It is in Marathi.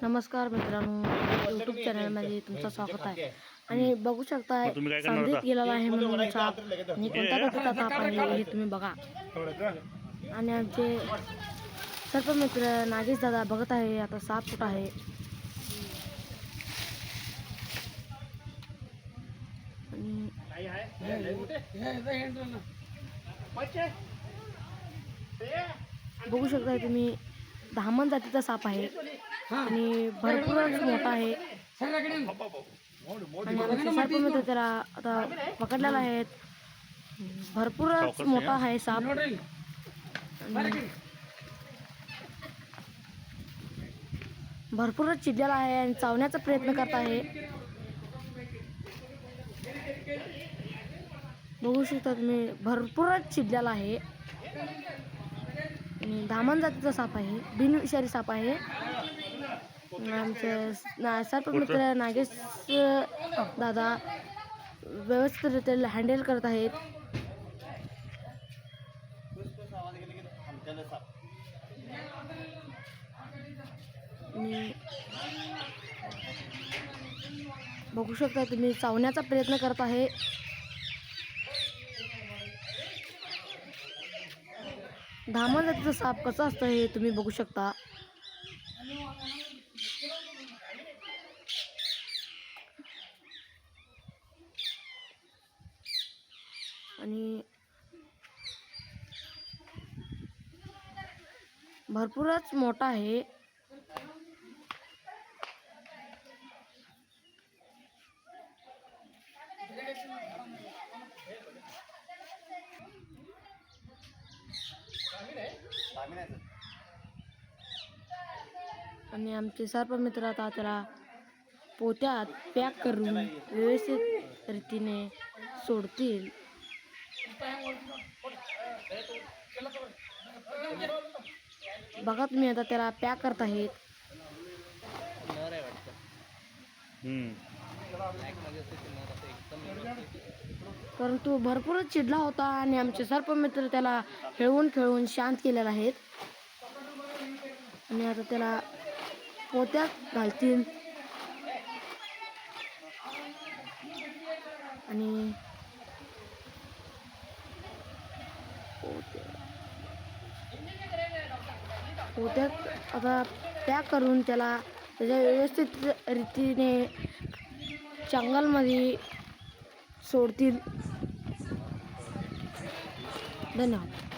नमस्कार मित्रांनो, यूट्यूब चॅनलमध्ये तुमचं स्वागत आहे. आणि बघू शकता संधीत गेलेला आहे म्हणून साप आणि कोणत्या प्रकारचा साप आहे हे तुम्ही बघा. आणि आमचे सर्व मित्र नागेश दादा बघत आहे आता साप कुठं आहे. बघू शकता तुम्ही धामण जातीचा साप आहे आणि भरपूरच मोठा आहे. आणि आमचे सर्प मित्र त्याला आता पकडलेला आहे. भरपूरच मोठा आहे साप. भरपूरच चिडलेला आहे आणि चावण्याचा प्रयत्न करत आहे. बघू शकता तुम्ही भरपूरच चिडलेला आहे. आणि धामण जातीचा साप आहे, बिनविषारी साप आहे. आमचे सर्प मित्र नागेश दादा व्यवस्थितरित्या हँडल करत आहेत. बघू शकता तुम्ही चावण्याचा प्रयत्न करत आहे. धामण जातीचा साप कसा असतं हे तुम्ही बघू शकता. आणि भरपूरच मोठा आहे. आणि आमचे सर्प मित्र आता त्याला पोत्यात पॅक करून व्यवस्थित रीतीने सोडतील. बघा तुम्ही आता त्याला पॅक करत आहेत. परंतु भरपूरच चिडला होता आणि आमचे सर्प मित्र त्याला खेळवून शांत केलेला आहेत. आणि आता त्याला पोत्यात घालतील. आणि पोत्यात आता पॅक करून त्याला त्याच्या व्यवस्थित रीतीने जंगलमध्ये सोडतील. धन्यवाद.